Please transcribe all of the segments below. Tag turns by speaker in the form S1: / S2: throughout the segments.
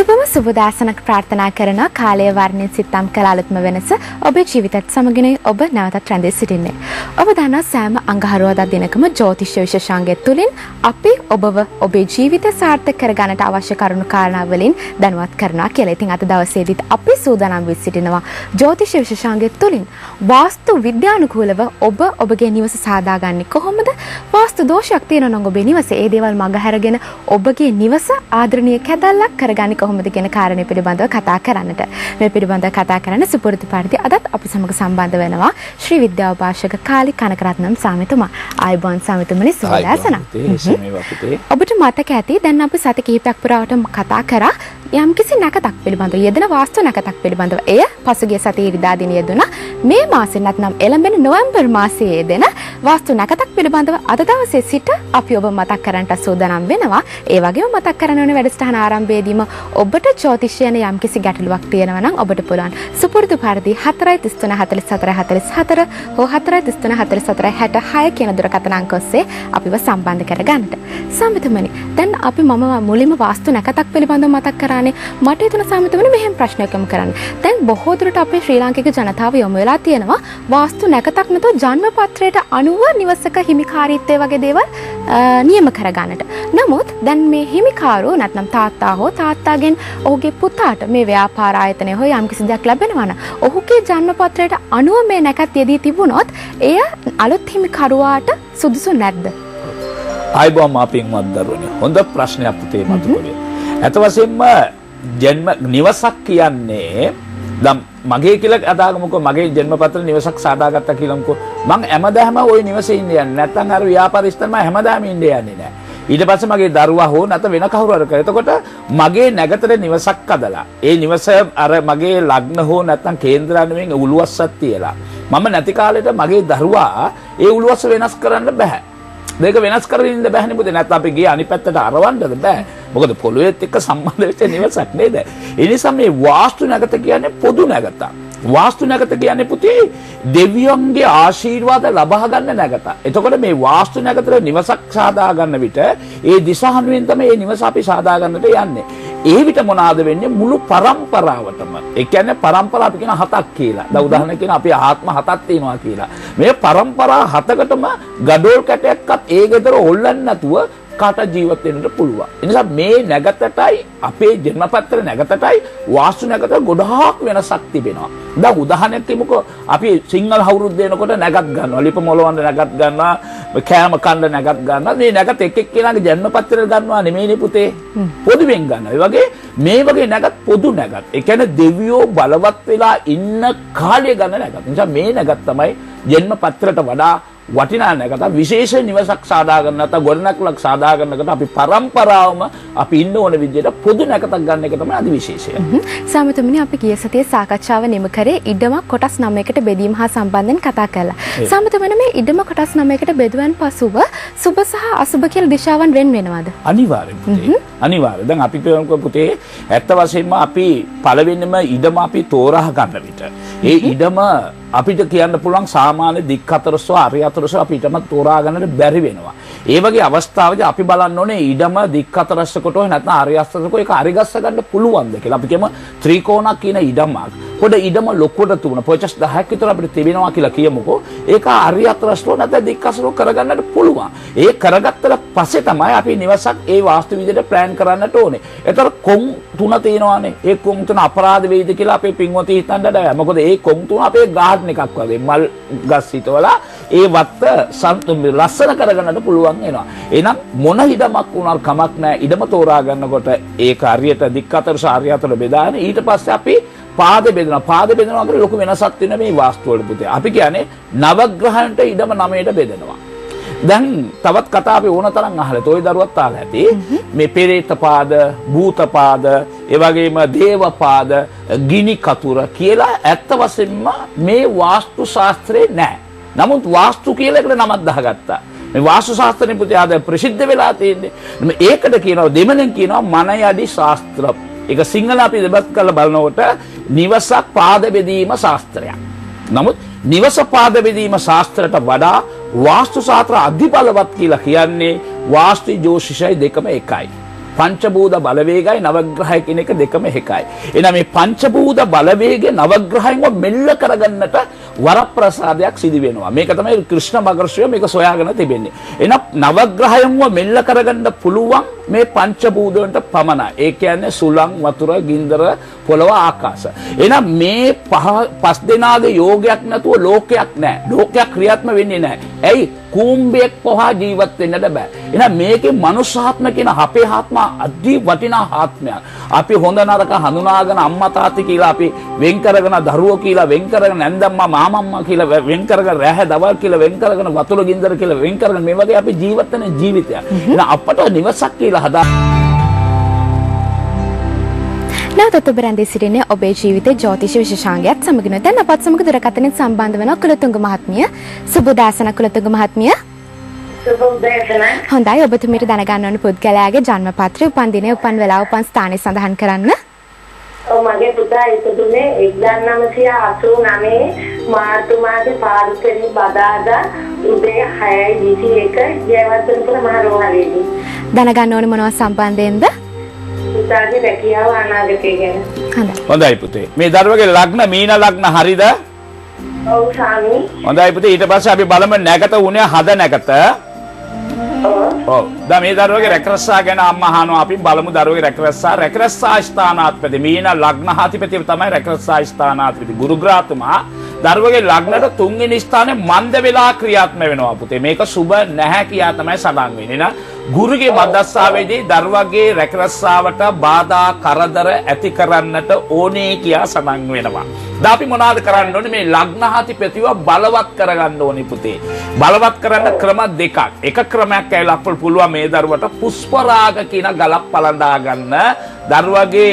S1: සුබම සුබදාසනක් ප්‍රාර්ථනා කරන කාලය වර්ණින් සිතම් කළ අලුත්ම වෙනස ඔබේ ජීවිතත් සමගිනුයි ඔබ නැවතත් රැඳී සිටින්නේ. ඔබ දන්නා සෑම අඟහරුවාදා දිනකම ජ්‍යොතිෂ විශේෂාංගය තුලින් අපි ඔබව ඔබේ ජීවිතය සාර්ථක කරගන්නට අවශ්‍ය කරුණු කාරණා වලින් දැනුවත් කරනවා කියලා. ඉතින් අද දවසේදීත් අපි සූදානම් වී සිටිනවා ජ්‍යොතිෂ විශේෂාංගය තුලින් වාස්තු විද්‍යානුකූලව ඔබ ඔබගේ නිවස සාදාගන්නේ කොහොමද? වාස්තු දෝෂයක් තියෙනවා නම් ඔබේ නිවසේ ඒ දේවල් මගහැරගෙන ඔබගේ නිවස ආදරණීය කැදල්ලක් කරගන්නේ කොහොමද කියන කාරණේ පිළිබඳව කතා කරන්නට. මේ පිළිබඳව කතා කරන්න සුපුරුදු පරිදි අදත් අපි සමග සම්බන්ධ වෙනවා ශ්‍රී විද්‍යාවභාෂක කාලි කනකරත්නම් සාමිතුමා. ආයුබෝවන් සාමිතුමනි සුබදාසන. ඔබට මතක ඇති දැන් අපි සති කිහිපයක් පුරාවටම කතා කරා යම්කිසි නැකතක් පිළිබඳව යෙදෙන වාස්තු නැකතක් පිළිබඳව. එය පසුගිය සතියේ ඉරිදා දින යෙදුණා. මේ මාසෙ නැත්නම් එළඹෙන නොවැම්බර් මාසයේ යෙදෙන වාස්තු නැකතක් පිළිබඳව අද දවසේ සිට අපි ඔබ මතක් කරන්නට සූදානම් වෙනවා. ඒ වගේම මතක් කරන්න ඕනේ වැඩසටහන ආරම්භයේදීම ඔබට ජ්‍යොතිෂ යන යම්කිසි ගැටලුවක් තියෙනවා නම් ඔබට පුළුවන් සුපුරුදු පරිදි 4334444 හෝ 4334466 කියන දුරකථන අංක ඔස්සේ අපිව සම්බන්ධ කරගන්නට. සම්මිතුමනි, දැන් අපි මම මුලින්ම වාස්තු නැකතක් පිළිබඳව මතක් කරානේ. මට හිතුණා සම්මිතුමනි මෙහෙම ප්‍රශ්නයක් යොමු කරන්න. දැන් බොහෝ දුරට අපේ ශ්‍රී ලාංකික ජනතාව යොමු වෙලා තියෙනවා වාස්තු නැකතක් නැතුව ජන්ම පත්‍රයට අනුව නිවසක හිමිකාරීත්වය වගේ දේවල් නියම කරගන්නට. නමුත් දැන් මේ හිමිකාරෝ නැත්නම් තාත්තා හෝ තාත්තාගෙන් ඔහුගේ පුතාට මේ ව්‍යාපාර ආයතනය හෝ යම්කිසි දෙයක් ලැබෙනවා නම් ඔහුගේ ජන්ම පත්‍රයට අනුව මේ නැකත් යෙදී තිබුණොත් එය අලුත් හිමිකරුවාට සුදුසු නැද්ද?
S2: ආයිබෝම් අපින්වත් දරුවනේ. හොඳ ප්‍රශ්නයක් පුතේ මතුකලේ. අත වශයෙන්ම ජන්ම නිවසක් කියන්නේ දැන් මගේ කියලා අදාගමුකෝ මගේ ජන්මපත්‍ර නිවසක් සාදාගත්තා කියලාම්කෝ මං හැමදාම ওই නිවසේ ඉන්නේ යන්නේ නැත්නම් අර ව්‍යාපාරිස්තන් මම හැමදාම ඉන්නේ යන්නේ නැහැ. ඊට පස්සේ මගේ දරුවා හෝ නැත වෙන කවුරු හරි කරා. එතකොට මගේ නැගතට නිවසක් අදලා ඒ නිවස අර මගේ ලග්න හෝ නැත්නම් කේන්ද්‍රාන්වයෙන් උළුවස්සක් තියලා මම නැති කාලෙට මගේ දරුවා ඒ උළුවස්ස වෙනස් කරන්න බෑ. මේක වෙනස් කරගෙන ඉන්න බෑනේ පුතේ. නැත්නම් අපි ගියේ අනිත් පැත්තට අරවන්නද බෑ. මොකද පොළොවේත් එක්ක සම්බන්ධ වෙච්ච නිවසක් නේද? ඒ නිසා මේ වාස්තු නැගත කියන්නේ පොදු නැගතක්. වාස්තු නැගත කියන්නේ පුතේ දෙවියන්ගේ ආශිර්වාද ලබා ගන්න නැගත. එතකොට මේ වාස්තු නැගතට නිවසක් සාදා ගන්න විට ඒ දිශානුවෙන් තමයි මේ නිවස අපි සාදා ගන්නට යන්නේ. ඒ විට මොනවාද වෙන්නේ? මුළු පරම්පරාවටම. ඒ කියන්නේ පරම්පරාව අපි කියන හතක් කියලා. දැන් උදාහරණයක් කියන අපි ආත්ම හතක් තියෙනවා කියලා. මේ පරම්පරා හතකටම gadol කැටයක්වත් ඒ ගෙදර හොල්ලන්නේ නැතුව කාට ජීවත් වෙන්නට පුළුවන්. ඒ නිසා මේ නැගතටයි අපේ ජන්මපත්‍ර නැගතටයි වාස්තු නැගත ගොඩාක් වෙනසක් තිබෙනවා. දැන් උදාහරණයක් කියමුකෝ අපි සිංහල අවුරුද්ද එනකොට නැගත් ගන්නවා. ලිප මොලවන්න නැගත් ගන්නවා. කෑම කන්න නැගත් ගන්නවා. මේ නැගත් එක් එක්කෙනාගේ ජන්මපත්‍රය ගන්නවා නෙමෙයිනේ පුතේ. පොදුවෙන් ගන්නවා. ඒ වගේ මේ වගේ නැගත් පොදු නැගත්. ඒ කියන්නේ දෙවියෝ බලවත් වෙලා ඉන්න කාලය ගන්න නැගත්. ඒ නිසා මේ නැගත් තමයි ජන්මපත්‍රයට වඩා වටිනා නැගත විශේෂ නිවසක් සාදා ගන්න නැත්නම් ගොඩනැගිල්ලක් සාදා ගන්නකට අපි පරම්පරාවම අපි ඉන්න ඕන විදිහට පොදු නැකතක් ගන්න එක තමයි අදි විශේෂය.
S1: සාමිතුමනි, අපි ගිය සතියේ සාකච්ඡාව නිම කරේ ඉඩමක් කොටස් 9කට බෙදීම හා සම්බන්ධයෙන් කතා කළා. සාමිතුමනි, මේ ඉඩම කොටස් 9කට බෙදුවන් පසුව සුබ සහ අසුබ කියලා දිශාවන් වෙන වෙනවද?
S2: අනිවාර්යයෙන් පුතේ. අනිවාර්යයෙන්. දැන් අපි කියනකො පුතේ ඇත්ත වශයෙන්ම අපි පළවෙනිම ඉඩම අපි තෝරා ගන්න විට ඒ ඉඩම අපිට කියන්න පුළුවන් සාමාන්‍ය දික් හතරසෝ අරි හතරසෝ අපිටම තෝරා ගන්නට බැරි වෙනවා. ඒ වගේ අවස්ථාවකදී අපි බලන්න ඕනේ ඉඩම දික් හතරසකට හොය නැත්නම් අරි හතරසකට ඒක අරි ගස්ස ගන්න පුළුවන්ද කියලා. අපි කියමු ත්‍රිකෝණක් කියන ඉඩමක්. පොඩ ඉඩම ලොකුවට තුන පොචස් 10ක් විතර අපිට තිබෙනවා කියලා කියමුකෝ. ඒක අරි හතරසෝ නැත්නම් දික් හතරසෝ කරගන්නට පුළුවන්. ඒ කරගත්තට පස්සේ තමයි අපි නිවසක් ඒ වාස්තු විදිහට ප්ලෑන් කරන්නට ඕනේ. ඒතර කොන් තුන තියෙනවානේ. ඒ කොන් තුන අපරාධ වෙයිද කියලා අපේ පින්වතුන් හිතන්නට බෑ. මොකද ඒ කොන් තුන අපේ ගාඩන් එකක් වගේ මල් ගස් හිටවලා ඒ වත්ත ලස්සන කරගන්නට පුළුවන් වෙනවා. එහෙනම් මොන ඉඩමක් වුණත් කමක් නැහැ. ඉඩම තෝරා ගන්නකොට ඒක හරියට දික් අතර සාරිය අතර බෙදාගෙන ඊට පස්සේ අපි පාද බෙදනවා. පාද බෙදනවා කියලා ලොකු වෙනසක් තියෙනවා මේ වාස්තු වල පුතේ. අපි කියන්නේ නවග්‍රහයන්ට ඉඩම 9ට බෙදනවා. දැන් තවත් කතා අපි ඕන තරම් අහලා toy දරුවත් අහලා ඇති. මේ පෙරේත පාද, භූත පාද, ඒ වගේම දේව පාද, ගිනි කතුර කියලා ඇත්ත වශයෙන්ම මේ වාස්තු ශාස්ත්‍රේ නැහැ. නමුත් වාස්තු කියලා එකට නමක් දාගත්තා. මේ වාස්තු ශාස්ත්‍රනේ පුතේ ආද ප්‍රසිද්ධ වෙලා තියෙන්නේ. මේකට කියනවා දෙමළෙන් කියනවා මනයඩි ශාස්ත්‍ර. ඒක සිංහල අපි දෙබස් කරලා බලනකොට නිවසක් පාද බෙදීම ශාස්ත්‍රයක්. නමුත් නිවස පාද බෙදීම ශාස්ත්‍රයට වඩා වාස්තු ශාස්ත්‍ර අධිබලවත් කියලා කියන්නේ වාස්තු ජ්‍යොතිෂය දෙකම එකයි. පංචභූත බලවේගයි නවග්‍රහය කියන එක දෙකම එකයි. එහෙනම් මේ පංචභූත බලවේගය නවග්‍රහයෙන්ව මෙල්ල කරගන්නට වරප්‍රසාදයක් සිදු වෙනවා. මේක තමයි කෘෂ්ණ මගර්ෂය මේක සොයාගෙන තිබෙන්නේ. එහෙනම් නවග්‍රහයෙන්ව මෙල්ල කරගන්න පුළුවන් මේ පංචභූතවලට පමණයි. ඒ කියන්නේ සුළං, වතුර, ගින්දර, පොළව, ආකාශ. එහෙනම් මේ පස් දෙනාගේ යෝගයක් නැතුව ලෝකයක් නැහැ. ලෝකයක් ක්‍රියාත්මක වෙන්නේ නැහැ. ඇයි? කූඹයක් පොහා ජීවත් වෙන්නට බෑ. එහෙනම් මේකේ මනුෂ්‍යාත්ම කියන අපේ ආත්ම අධි වටිනා ආත්මයක්. අපි හොඳ නරක හඳුනාගෙන අම්මා තාත්ති කියලා අපි වෙන් කරගෙන දරුවෝ කියලා වෙන් කරගෙන නැන්දම්මා මාමම්මා කියලා වෙන් කරගෙන රැහැ දවල් කියලා වෙන් කරගෙන වතුර ගින්දර කියලා වෙන් කරගෙන මේ වගේ අපි ජීවත් වෙන ජීවිතයක්. එහෙනම් අපට නිවසක් කියලා හදා
S1: නැවතත් ඔබ රැඳී සිටින්නේ ඔබේ ජීවිතේ ජ්‍යොතිෂ විශේෂාංගයත් සමගින්. දැන් අපත් සමග දුරකථනයෙන් සම්බන්ධ වෙන කුලතුංග මහත්මිය. සුබෝදෑසන කුලතුංග මහත්මිය.
S3: සුබෝදෑසන.
S1: හොඳයි, ඔබතුමීට දැනගන්න ඕන පුද්ගලයාගේ ජන්මපත්‍රය, උපන් දිනය, උපන් වෙලාව, උපන් ස්ථානය සඳහන් කරන්න.
S3: මගේ පුතා ඉපදුනේ 1989 මාර්තු මාසේ පාරිසරි බදාදා උදේ 6:21 ජයවර්ධනපුර මහ රෝහලේදී.
S1: දැනගන්න ඕන මොනවා සම්බන්ධයෙන්ද?
S3: පුතාගේ රැකියාව අනාගතය ගැන.
S2: හොඳයි පුතේ. මේ දරුවගේ ලග්න මීන ලග්න හරිද?
S3: ඔව් ස්වාමී.
S2: හොඳයි පුතේ. ඊට පස්සේ අපි බලමු නැගත උනේ හද නැගත. ඔව්. දැන් මේ දරුවගේ රැකරස්සා ගැන අම්මා අහනවා. අපි බලමු දරුවගේ රැකරස්සා ස්ථානාධිපති මීන ලග්නාධිපති තමයි රැකරස්සා ස්ථානාධිපති ගුරුග්‍රහතුමා. දරුවගේ ලග්නට තුන්වෙනි ස්ථානයේ මන්ද වෙලා ක්‍රියාත්මක වෙනවා පුතේ. මේක සුබ නැහැ කියා තමයි සඳහන් වෙන්නේ. නා ගුරුගේ මද්දස්සාවේදී දරුවගේ රැකරස්සාවට බාධා කරදර ඇති කරන්නට ඕනේ කියා සඳහන් වෙනවා. දැන් අපි මොනවද කරන්න ඕනේ? මේ ලග්නාධිපතිව බලවත් කරගන්න ඕනේ පුතේ. බලවත් කරන්න ක්‍රම දෙකක්. එක ක්‍රමයක් ඇවිල්ලා අපට පුළුවන් මේ දරුවට පුෂ්පරාග කියන ගලක් පලඳා ගන්න. දරුවගේ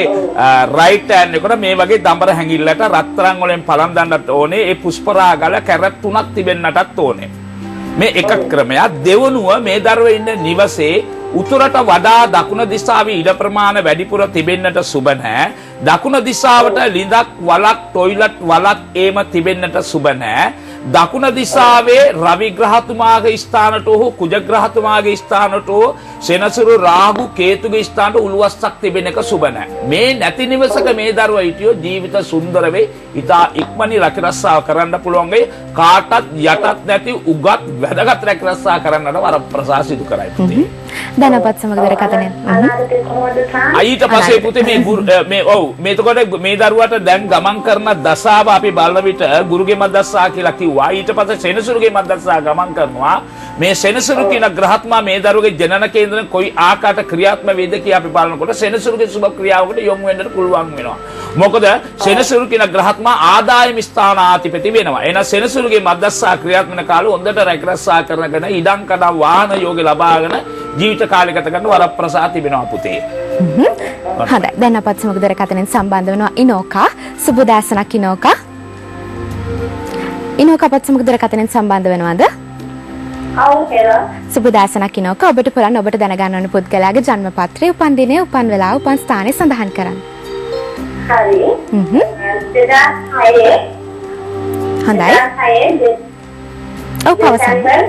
S2: රයිට් හෑන්ඩ් එකට මේ වගේ දඹර හැංගිල්ලට රත්තරන් වලින් පලඳන්නට ඕනේ. ඒ පුෂ්පරාගල කැරට් 3ක් තිබෙන්නටත් ඕනේ. මේ එක ක්‍රමයක්. දෙවනුව මේ දරුවා ඉන්න නිවසේ උතුරට වඩා දකුණ දිශාවේ ඉඩ ප්‍රමාණය වැඩිපුර තිබෙන්නට සුබ නැහැ. දකුණ දිශාවට ලිඳක් වලක් টয়ලට් වලක් ඒම තිබෙන්නට සුබ නැහැ. දකුණ දිශාවේ රවි ග්‍රහතුමාගේ ස්ථානට හෝ කුජ ග්‍රහතුමාගේ ස්ථානට හෝ සෙනසුරු රාහු කේතුගේ ස්ථානට උළුවස්සක් තිබෙන එක සුබ නැහැ. මේ නැති නිවසක මේ දරුවා හිටියෝ ජීවිත සුන්දර වෙයි. ඊට ඉක්මනින් රැකරස්සාව කරන්න පුළුවන් වෙයි. කාටත් යටත් නැති උගත් වැදගත් රැකරස්සාව කරන්නට වරප්‍රසාද සිදු කරයි පුතේ.
S1: දැන් අපත් සමග දුරකථනයෙන්.
S3: අනාගතය කොහොමද ස්වාමී?
S2: ඊට පස්සේ පුතේ මේ ඔව් මේතකොට මේ දරුවාට දැන් ගමන් කරන දසාව අපි බලන විට ගුරුගේ මද්දස්සා කියලා කිව්වා. ඊට පස්සේ සෙනසුරුගේ මද්දස්සා ගමන් කරනවා. මේ සෙනසුරු කියන ග්‍රහත්මා මේ දරුවගේ ජනන කේන්දරෙන් කොයි ආකාරයට ක්‍රියාත්මක වේද කියලා අපි බලනකොට සෙනසුරුගේ සුබ ක්‍රියාවකට යොමු වෙන්නට පුළුවන් වෙනවා. මොකද සෙනසුරු කියන ග්‍රහත්මා ආදායම ස්ථානාධිපති වෙනවා. එහෙනම් සෙනසුරුගේ මද්දස්සා ක්‍රියාත්මක කාලේ හොඳට රැකරස්සා කරගෙන ඉඩම් කඩම් වාහන යෝගය ලබාගෙන ජීවිත කාලය ගත කරන වරප්‍රසාද තිබෙනවා පුතේ.
S1: හොඳයි. දැන් අපත් සමග දුරකථනයෙන් සම්බන්ධ වෙනවා ඉනෝකා. සුබෝදෑසනක් ඉනෝකා. ඉනෝකා අපත් සමග දුරකථනයෙන් සම්බන්ධ වෙනවද?
S3: ඔව් හෙලා.
S1: සුබෝදෑසනක් ඉනෝකා. ඔබට පුළුවන් ඔබට දැනගන්න ඕන පුද්ගලයාගේ ජන්මපත්‍රය, උපන් දිනය, උපන් වෙලාව, උපන් ස්ථානය සඳහන් කරන්න.
S3: හරි. 2006
S1: හොඳයි.
S3: 2006
S1: ඔව් පවසන්න.
S3: දෙසැම්බර්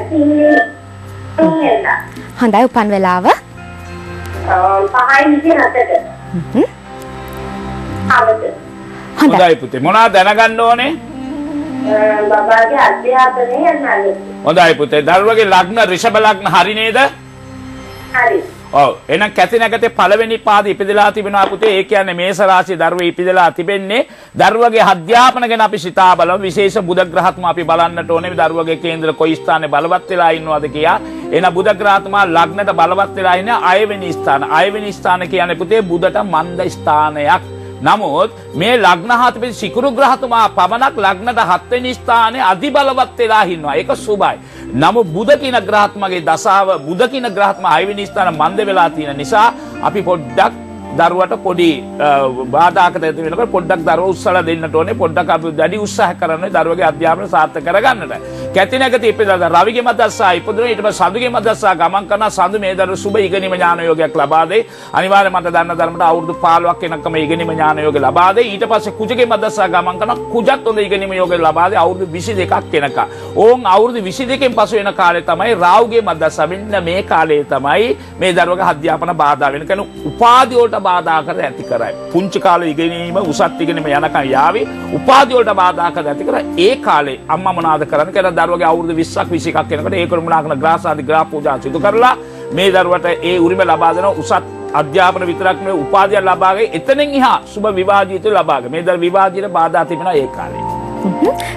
S3: 3
S1: හොඳයි, උපන් වෙලාව.
S3: 5:27. හවස.
S2: හොඳයි පුතේ. මොනවද දැනගන්න ඕනේ?
S3: බබාගේ අධ්‍යාපනය යනවා.
S2: හොඳයි පුතේ. දරුවගේ ලග්න රිෂභ ලග්න හරි නේද?
S3: හරි.
S2: ඔව්. එහෙනම් කැති නැගතේ පළවෙනි පාද ඉපදලා තිබෙනවා පුතේ. ඒ කියන්නේ මේස රාශිය දරුවේ ඉපදලා තිබෙන්නේ. දරුවගේ අධ්‍යාපන ගැන අපි සිතා බලමු. විශේෂ බුධ ග්‍රහත්මා අපි බලන්නට ඕනේ. දරුවගේ කේන්ද්‍ර කොයි ස්ථානයේ බලවත් වෙලා ඉන්නවද කියලා. එහෙනම් බුධ ග්‍රහත්මා ලග්නට බලවත් වෙලා ඉන්නේ 6 වෙනි ස්ථාන. 6 වෙනි ස්ථාන කියන්නේ පුතේ බුධට මන්ද ස්ථානයක්. නමුත් මේ ලග්නාධිපති සිකුරු ග්‍රහතුමා පමණක් ලග්නට 7 වෙනි ස්ථානයේ අධිබලවත් වෙලා ඉන්නවා. ඒක සුබයි. නමුත් බුධ කියන ග්‍රහත්මගේ දසාව බුධ කියන ග්‍රහත්ම 6 වෙනි ස්ථාන මන්ද වෙලා තියෙන නිසා අපි පොඩ්ඩක් දරුවට පොඩි බාධාකට ඇති වෙනකොට පොඩ්ඩක් දරුව උත්සාහ දෙන්නට ඕනේ. පොඩ්ඩක් අපි වැඩි උත්සාහ කරන්න දරුවගේ අධ්‍යාපනය සාර්ථක කරගන්නට. කැති නැගති ඉපදලා රවිගේ මදස්සා ඉපදුන ඊට පස්සේ සඳුගේ මදස්සා ගමන් කරන සඳු මේ දරු සුබ ඉගෙනීම ඥාන යෝගයක් ලබා දෙයි. අනිවාර්යයෙන් මට දන්න ධර්මයට අවුරුදු 15ක් වෙනකම් ඉගෙනීම ඥාන යෝගය ලබා දෙයි. ඊට පස්සේ කුජගේ මදස්සා ගමන් කරන කුජත් හොඳ ඉගෙනීම යෝගය ලබා දෙයි අවුරුදු 22ක් වෙනකම්. ඕන් අවුරුදු 22කින් පසු වෙන කාලේ තමයි රාහුගේ මදස්සා වෙන්න මේ කාලේ තමයි මේ දරුවගේ අධ්‍යාපන බාධා වෙන කෙන උපාධි වලට බාධා කර ඇති කරයි. පුංචි කාලේ ඉගෙනීම උසත් ඉගෙනීම යනකම් යාවි උපාධි වලට බාධා කර ඇති කර ඒ කාලේ අම්මා මොනවාද කරන්නේ කියලා දරුවගේ අවුරුදු 20ක් 21ක් වෙනකොට ඒ කුරුමුණා කරන ග්‍රාසාදි ග්‍රහ පූජා සිදු කරලා මේ දරුවට ඒ උරිම ලබා දෙන උසත් අධ්‍යාපන විතරක් නෙවෙයි උපාධිය ලබාගෙන එතනින් එහා සුබ විවාහ ජීවිතය ලබාගෙන මේ දරු විවාහ ජීවිතයට බාධා තිබෙනවා ඒ කාලේ.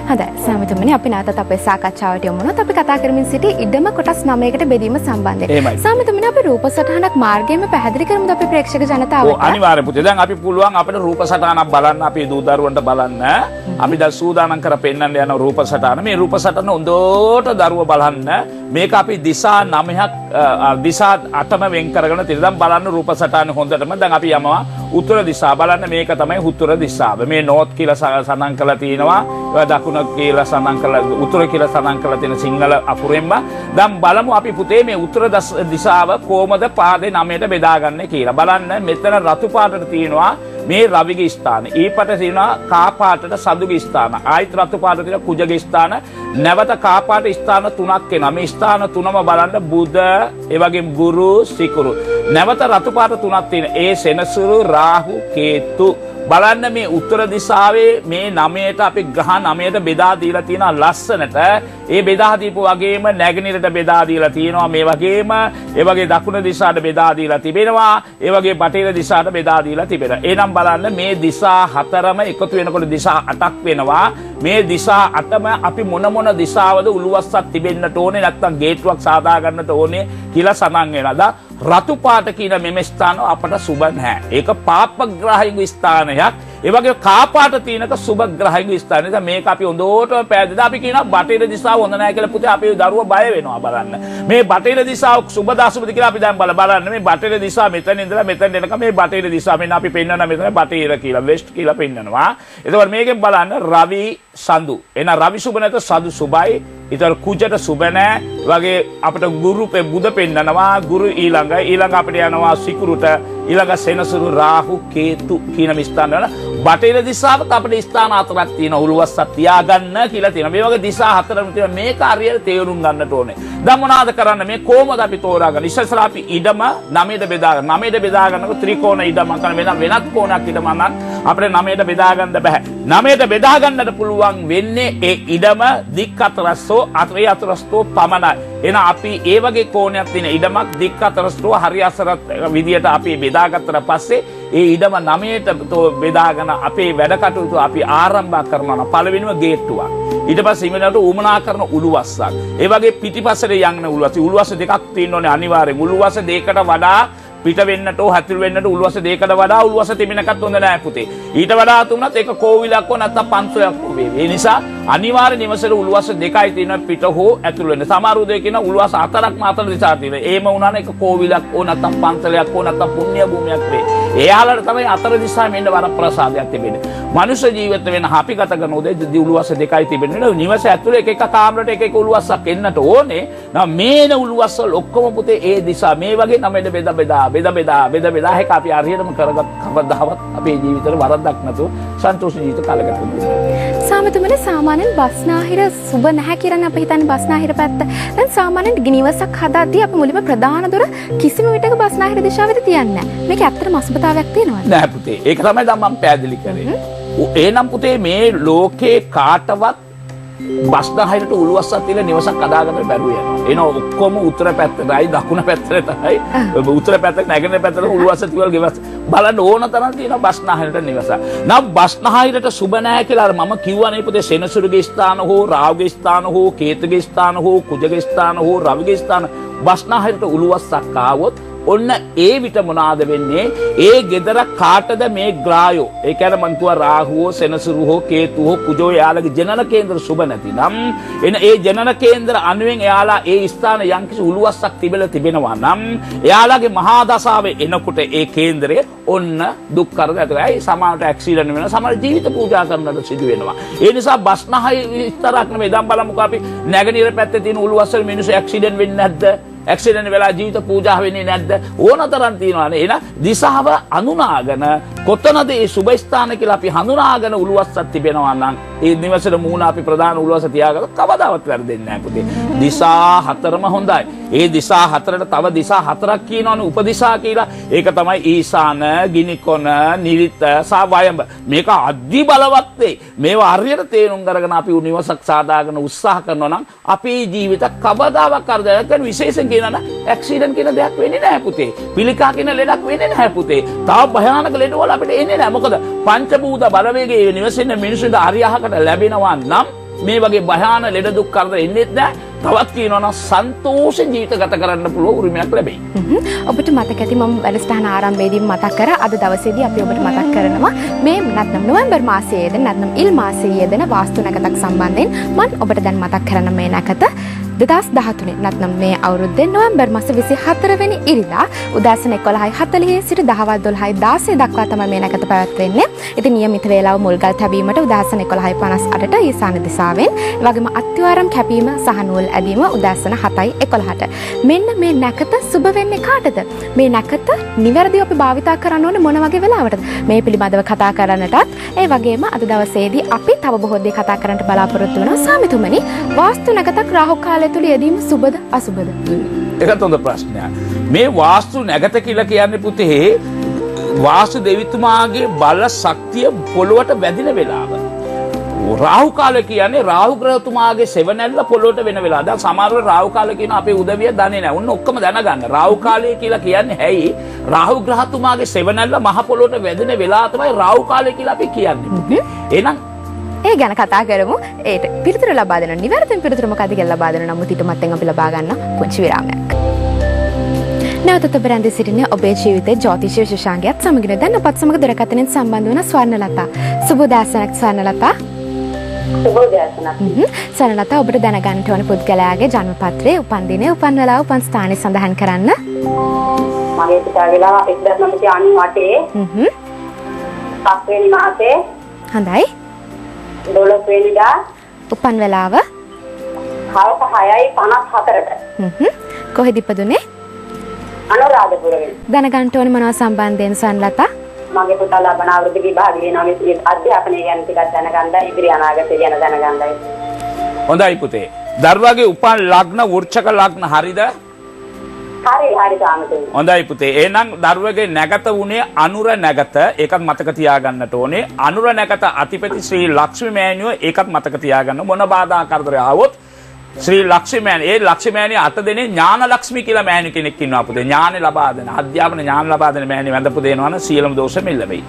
S1: හොඳයි සාමිතුමනි අපි නැවතත් අපේ සාකච්ඡාවට යමු. අපි කතා කරමින් සිටි ඉඩම කොටස් 9කට බෙදීම සම්බන්ධයෙන්. සාමිතුමනි අපි රූප සටහනක් මාර්ගයෙන්ම පැහැදිලි කරමුද අපේ ප්‍රේක්ෂක ජනතාවට?
S2: ඔව් අනිවාර්යයෙන් පුතේ. දැන් අපි පුළුවන් අපේ රූප සටහනක් බලන්න අපේ දූ දරුවන්ට බලන්න. අපි දැන් සූදානම් කර පෙන්නන්න යන රූප සටහන. මේ රූප සටහන හොඳට දරුවෝ බලන්න. මේක අපි දිසා 9ක් දිසා 8ම වෙන් කරගෙන තියෙනවා. දැන් බලන්න රූප සටහන හොඳටම. දැන් අපි යමවා උත්තර දිශා බලන්න මේක තමයි උත්තර දිශාව. මේ නෝත් කියලා සඳහන් කරලා තියෙනවා. ඒවා දකුණ කියලා සඳහන් කරලා උත්තර කියලා සඳහන් කරලා තියෙන සිංහල අකුරෙන්ම. දැන් බලමු අපි පුතේ මේ උත්තර දිශාව කොහමද පාදේ 9ට බෙදාගන්නේ කියලා. බලන්න මෙතන රතු පාටට තියෙනවා මේ රවිගේ ස්ථාන. ඊපට තියෙනවා කා පාටට සඳුගේ ස්ථාන. ආයිත් රතු පාටට තියෙන කුජගේ ස්ථාන. නැවත කා පාට ස්ථාන 3ක් එනවා. මේ ස්ථාන 3ම බලන්න බුධ, ඒ වගේම ගුරු, සිකුරු. නැවත රතු පාට 3ක් තියෙන. ඒ සෙනසුරු, රාහු, කේතු. බලන්න මේ උත්තර දිශාවේ මේ 9ට අපි ග්‍රහ 9ට බෙදා දීලා තියෙනවා ලස්සනට. ඒ බෙදා දීපු වගේම නැගෙනහිරට බෙදා දීලා තියෙනවා මේ වගේම ඒ වගේ දකුණ දිශාවට බෙදා දීලා තිබෙනවා. ඒ වගේ බටහිර දිශාවට බෙදා දීලා තිබෙනවා. එහෙනම් බලන්න මේ දිශා 4ම එකතු වෙනකොට දිශා 8ක් වෙනවා. මේ දිශා 8ම අපි මොන දිශාවද උළුවස්සක් තිබෙන්නට ඕනේ නැත්නම් ගේට්ටුවක් සාදා ගන්නට ඕනේ කියලා සඳහන් වෙනවා. රතු පාට කියන මෙම ස්ථාන අපට සුබ නැහැ. ඒක පාපග්‍රාහී ස්ථානයක්. ඒ වගේ කා පාට තියෙනක සුබ ග්‍රාහී ස්ථානයක්. දැන් මේක අපි හොඳට පැහැදිලිද අපි කියනවා බටහිර දිශාව හොඳ නැහැ කියලා පුතේ අපේ දරුවා බය වෙනවා බලන්න. මේ බටහිර දිශාව සුබ දාසුබද කියලා අපි දැන් බලන්න මේ බටහිර දිශාව මෙතන ඉඳලා මෙතන එනකම් මේ බටහිර දිශාව මෙන්න අපි පෙන්නනවා මෙතන බටහිර කියලා වෙස්ට් කියලා පෙන්නනවා. එතකොට මේකෙන් බලන්න රවි සඳු. එහෙනම් රවි සුබ නැත සඳු සුබයි. ඊතර කුජට සුබ නැහැ. වගේ අපිට ගුරු බුද පෙන්නනවා. ගුරු ඊළඟ අපිට යනවා සිකුරුට ඊළඟ සෙනසුරු රාහු කේතු කියන ස්ථාන වල බටහිර දිශාවට අපිට ස්ථාන 4ක් තියෙනවා. උළුවස්සක් තියාගන්න කියලා තියෙනවා. මේ වගේ දිශා 4ක් තියෙනවා. මේක හරියට තේරුම් ගන්නට ඕනේ. දැන් මොනවද කරන්න මේ කොහොමද අපි තෝරාගන්නේ? ඉස්සෙල්ලා අපි ඉඩම 9ට බෙදාගන්න. 9ට බෙදා ගන්නකොට ත්‍රිකෝණ ඉඩම කරන වෙනත් කෝණයක් ඉඩම නම් අපිට 9ට බෙදා ගන්න බෑ. 9ට බෙදා ගන්නට පුළුවන් වෙන්නේ ඒ ඉඩම දික් අතරස්තෝ අතරස්තෝ පමණයි. එහෙනම් අපි ඒ වගේ කෝණයක් තියෙන ඉඩමක් දික් අතරස්තෝ හරි අසරත් විදියට අපි බෙදාගත්තට පස්සේ ඒ ඉඩම 9ට බෙදාගෙන අපේ වැඩ කටයුතු අපි ආරම්භ කරනවා. පළවෙනිම ගේට්ටුවක්. ඊට පස්සේ ඉමනට උමනා කරන උළුවස්සක්. ඒ වගේ පිටිපස්සට යන්න උළුවස්ස. උළුවස්ස දෙකක් තියෙන්න ඕනේ අනිවාර්යෙන්. උළුවස්ස දෙකකට වඩා පිට වෙන්නට හැතුල් වෙන්නට උළුවස්ස දෙකකට වඩා උළුවස්ස තිබෙනකත් හොඳ නෑ පුතේ. ඊට වඩා තුනත් ඒක කෝවිලක් හෝ නැත්නම් පන්සලක් හෝ වේ. ඒ නිසා අනිවාර්ය නිවසේට උළුවස්ස දෙකයි තියෙනවා පිට හෝ ඇතුල් වෙන්න. සමහර උදේ කියන උළුවස්ස 4ක් මාතර දිශා තියෙනවා. ඒම වුණාම ඒක කෝවිලක් හෝ නැත්නම් පන්සලයක් හෝ නැත්නම් පුණ්‍ය භූමියක් වේ. එයාලට තමයි අතර දිශාවෙන් එන්න වරප්‍රසාදයක් තිබෙන්නේ. මනුෂ්‍ය ජීවිත වෙන අපි ගත කරන උදේ උළුවස්ස දෙකයි තිබෙන්නේ. නිවස ඇතුලේ එක කාමරයට එක උළුවස්සක් එන්නට ඕනේ. මේන උළුවස්ස වල ඔක්කොම පුතේ ඒ දිශා මේ වගේ 9ට බෙදා එක අපි හරියටම කරගත් කවදාවත් අපේ ජීවිතේ වරදක් නැතුව සන්තෝෂ ජීවිත කාලයක් ගත කරනවා.
S1: සාමතුමනි සාමාන්‍යයෙන් බස්නාහිර සුබ නැහැ කියලානේ අපි හිතන්නේ බස්නාහිර පැත්ත. දැන් සාමාන්‍යයෙන් ගිනිවසක් හදද්දී අපි මුලින්ම ප්‍රධාන දොර කිසිම විටක බස්නාහිර දිශාවෙද තියන්නේ නැහැ. මේක ඇත්තටම අසුබතාවයක් තියෙනවද?
S2: නෑ පුතේ. ඒක තමයි දැන් මම පැහැදිලි කරේ. එහෙනම් පුතේ මේ ලෝකේ කාටවත් බස්නාහිරට උළුවස්සක් තියලා නිවසක් හදාගන්න බැරුව යනවා. එන ඔක්කොම උත්තර පැත්තටයි දකුණ පැත්තටයි උත්තර පැත්තට නැගෙනහිර පැත්තට උළුවස්ස තියලා ගෙවස් බලන්න ඕන තරම් තියෙනවා බස්නාහිරට නිවස. නම් බස්නාහිරට සුබ නැහැ කියලා මම කිව්වනේ පුතේ සෙනසුරුගේ ස්ථාන හෝ රාහුගේ ස්ථාන හෝ කේතුගේ ස්ථාන හෝ කුජගේ ස්ථාන හෝ රවිගේ ස්ථාන බස්නාහිරට උළුවස්සක් ආවොත් ඔන්න ඒ විට මොනවාද වෙන්නේ? ඒ ගෙදර කාටද මේ ග්‍රායෝ? ඒ කියන්නේ මං කියවා රාහුවෝ, සෙනසුරු හෝ, කේතු හෝ, කුජෝ එයාලගේ ජනන කේන්ද්‍ර සුබ නැතිනම් එන ඒ ජනන කේන්ද්‍ර අනුවෙන් එයාලා ඒ ස්ථාන යම්කිසි උළුවස්සක් තිබෙලා තිබෙනවා නම් එයාලගේ මහා දසාවේ එනකොට ඒ කේන්දරය ඔන්න දුක් කරදර ඇති වෙයි. සමහරට ඇක්සිඩන්ට් වෙනවා, සමහර ජීවිත පූජා කරන්නට සිදු වෙනවා. ඒ නිසා බස්නහයි විස්තරක් නෙමෙයි. දැන් බලමුකෝ අපි නැගනීර පැත්තේ තියෙන උළුවස්සල මිනිස්සු ඇක්සිඩන්ට් වෙන්නේ නැද්ද? ඇක්සිඩන්ට් වෙලා ජීවිත පූජා වෙන්නේ නැද්ද? ඕනතරම් තියෙනවානේ. එහෙනම් දිශාව අනුනාගෙන කොතනද මේ සුබ ස්ථාන කියලා අපි හඳුනාගෙන උළුවස්සක් තිබෙනවා නම් ඒ නිවසේට මූණ අපි ප්‍රධාන උළුවස්ස තියාගත්තොත් කවදාවත් වැරදෙන්නේ නැහැ පුතේ. දිශා හතරම හොඳයි. ඒ දිශා හතරට තව දිශා හතරක් කියනවනේ උපදිශා කියලා. ඒක තමයි ඊසාන, ගිනිකොන, නිරිත, සාවයඹ. මේක අධි බලවත් වෙයි. මේවා හරියට තේරුම් අරගෙන අපි නිවසක් සාදාගෙන උත්සාහ කරනවා නම් අපේ ජීවිත කවදාවත් කරදරයක් කරන විශේෂයෙන් කියනවා ඇක්සිඩන්ට් කියන දෙයක් වෙන්නේ නැහැ පුතේ. පිළිකා කියන ලෙඩක් වෙන්නේ නැහැ පුතේ. තව භයානක ලෙඩ වල අපිට එන්නේ නැහැ. මොකද පංචභූත බලවේගයේ නිවසෙන මිනිසුන්ට අරියහකට ලැබෙනවා නම් මේ වගේ භයානක ලෙඩ දුක් කරදර එන්නේ නැහැ. තවත් කියනවා නම් සන්තෝෂ ජීවිත ගත කරන්න පුළුවන් උරුමයක් ලැබෙයි.
S1: ඔබට මතක ඇති මම වැඩසටහන ආරම්භයේදී මතක් කරා අද දවසේදී අපි ඔබට මතක් කරනවා මේ නැත්නම් නොවැම්බර් මාසයේද නැත්නම් ඉල් මාසයේ දෙන වාස්තු නැකතක් සම්බන්ධයෙන් මම ඔබට දැන් මතක් කරන්න මේ නැකත 2013 නැත්නම් මේ අවුරුද්දේ නොවැම්බර් මාස 24 වෙනි ඉරිදා උදෑසන 11:40 සිට දහවල් 12:16 දක්වා තමයි මේ නැකත පැවැත්වෙන්නේ. ඉතින් නියමිත වේලාව මුල්ගල් තැබීමට උදෑසන 11:58ට ඊසාන දිශාවෙන්, ඒ වගේම අත්‍යවාරම් කැපීම සහ නූල් ඇදීම උදෑසන 7:11ට. මෙන්න මේ නැකත සුබ වෙන්නේ කාටද? මේ නැකත නිවැරදිව අපි භාවිතා කරන්න ඕනේ මොන වගේ වෙලාවටද? මේ පිළිබඳව කතා කරන්නටත් ඒ වගේම අද දවසේදී අපි තව බොහෝ දේ කතා කරන්නට බලාපොරොත්තු වෙනවා. සාමිතුමනි, වාස්තු නැකතක් රාහු කාලය තුල යෙදීම සුබද අසුබද?
S2: ඒකත් හොඳ ප්‍රශ්නයක්. මේ වාස්තු නැගත කියලා කියන්නේ පුතේ වාස්තු දෙවිතුමාගේ බල ශක්තිය පොළොවට වැදින වෙලාව. රාහු කාලය කියන්නේ රාහු ග්‍රහතුමාගේ සෙවණැල්ල පොළොවට වෙන වෙලාව. දැන් සමහරව රාහු කාලය කියන අපේ උදවිය දන්නේ නැහැ. ඔන්න ඔක්කොම දැනගන්න. රාහු කාලය කියලා කියන්නේ ඇයි? රාහු ග්‍රහතුමාගේ සෙවණැල්ල මහ පොළොවට වැදෙන වෙලාව තමයි රාහු කාලය කියලා අපි කියන්නේ. එහෙනම්
S1: ඒ ගැන කතා කරමු. ඒට පිළිතුරු ලබා දෙන නිවැරදිම පිළිතුර මොකක්ද කියලා ලබා දෙන නමුත් ඊට මත්තෙන් අපි ලබා ගන්න පුංචි විරාමයක්. නැවතත් ඔබ රැඳී සිටින්නේ ඔබේ ජීවිතයේ ජ්‍යොතිෂ විශේෂාංගයත් සමගින් දැන් අපත් සමග දුරකථනයෙන් සම්බන්ධ වන ස්වර්ණලතා. සුබ උදෑසනක් ස්වර්ණලතා.
S3: සුබ උදෑසනක්.
S1: ස්වර්ණලතා, ඔබට දැනගන්න ඕන පුද්ගලයාගේ ජන්මපත්‍රය, උපන් දිනය, උපන් වෙලාව, උපන් ස්ථානය සඳහන් කරන්න.
S3: මගේ පිටා වෙලාව 1998. 5 වෙනි මාසේ.
S1: හොඳයි.
S3: 12 වෙනිදා.
S1: උපන් වෙලාව
S3: 6:54ට.
S1: කොහෙද ඉපදුනේ?
S3: අනුරාධපුරේ.
S1: දැනගන්න ඕනේ මොනවා සම්බන්ධයෙන් ස්වර්ණලතා?
S3: මගේ පුතා ලබන අවුරුදු විභාගයේ නමේ අධ්‍යාපනය ගැන ටිකක් දැනගන්නයි, ඉදිරි අනාගතය ගැන දැනගන්නයි.
S2: හොඳයි පුතේ. දරුවාගේ උපන් ලග්න වෘශ්චක ලග්න හරිද?
S3: හරි සාමතුනි.
S2: හොඳයි පුතේ. එහෙනම් දරුවගේ නැගත වුණේ අනුර නැගත. ඒකත් මතක තියාගන්නට ඕනේ. අනුර නැගත අතිපති ශ්‍රී ලක්ෂ්මී මෑණියෝ ඒකත් මතක තියාගන්න. මොන බාධා කරදර ආවොත් ශ්‍රී ලක්ෂ්මී මෑණිය, ඒ ලක්ෂ්මී මෑණිය 8 දෙනේ ඥාන ලක්ෂ්මී කියලා මෑණිය කෙනෙක් ඉන්නවා පුතේ. ඥානෙ ලබා දෙන, අධ්‍යාපන ඥාන ලබා දෙන මෑණිය වැඳපු දෙනවනම් සියලුම දෝෂ මෙල්ල වෙයි.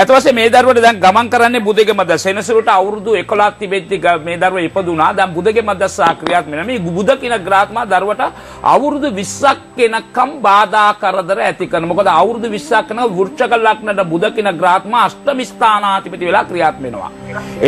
S2: එතකොට මේ දරුවට දැන් ගමන් කරන්නේ බුදගේ මැද සෙනසුරට අවුරුදු 11ක් තිබෙද්දි මේ දරුවා ඉපදුනා. දැන් බුදගේ මැද සාක්‍රියාත්මක වෙනවා. මේ බුද කින ග්‍රාත්මා දරුවට අවුරුදු 20ක් වෙනකම් බාධා කරදර ඇති කරන. මොකද අවුරුදු 20ක් වෙනකම් වෘශ්චක ලග්නට බුද කින ග්‍රාත්මා අෂ්ටම ස්ථානාධිපති වෙලා ක්‍රියාත්මක වෙනවා.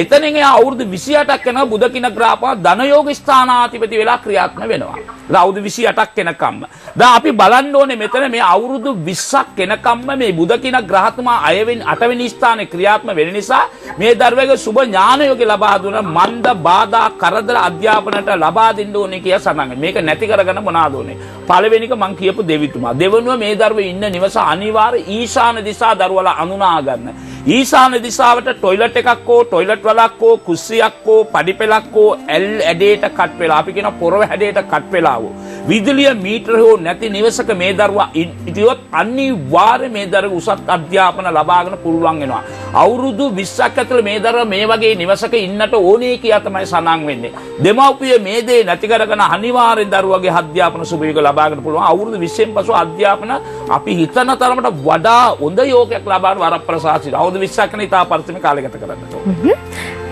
S2: එතනින් අවුරුදු 28ක් වෙනකම් බුද කින ග්‍රාත්මා ධනයෝග ස්ථානාධිපති වෙලා ක්‍රියාත්මක වෙනවා. අවුරුදු 28ක් වෙනකම්. දැන් අපි බලන්න ඕනේ මෙතන මේ අවුරුදු 20ක් වෙනකම්ම මේ බුද කින ග්‍රහතුමා 8 වෙනි ස්ථානයේ ක්‍රියාත්මක වෙන නිසා මේ දරුවගේ සුබ ඥානයෝගය ලබා දුන මන්ද බාධා කරදර අධ්‍යාපනයට ලබා දෙන්න ඕනේ කියලා සඳහන්. මේක නැති කරගන්න මොනවාද ඕනේ? පළවෙනික මං කියපු දෙවිතුමා. දෙවනුව මේ දරුවෝ ඉන්න නිවස අනිවාර්ය ඊශාන දිශා දරුවලා අනුනා ගන්න. ඊශාන දිශාවට টয়ලට් එකක් හෝ টয়ලට් වලක් හෝ කුස්සියක් හෝ පඩිපෙලක් හෝ ඇල් ඇඩේට කට් වෙලා අපි කියන පොරව හැඩයට කට් වෙලා වූ විදුලිය මීටර හෝ නැති නිවසක මේ දරුවා ඉතියොත් අනිවාර්ය මේ දරුවා උසස් අධ්‍යාපන ලබාගෙන පුළුවන් වෙනවා. අවුරුදු 20ක් ඇතුළත මේ දරුවා මේ වගේ නිවසක ඉන්නට ඕනේ කියලා තමයි සඳහන් වෙන්නේ. දෙමව්පිය මේ දේ නැති කරගෙන අනිවාර්යෙන් දරුවගේ අධ්‍යාපන සුබයක ලබාගෙන පුළුවන්. අවුරුදු 20න් පසු අධ්‍යාපන අපි හිතන තරමට වඩා හොඳ යෝගයක් ලබාගෙන වරප්‍රසාසිත. අවුරුදු අවුරුදු 20ක් යන ඉතා පරිස්සමෙන් කාලය ගත කරන්නට ඕනේ.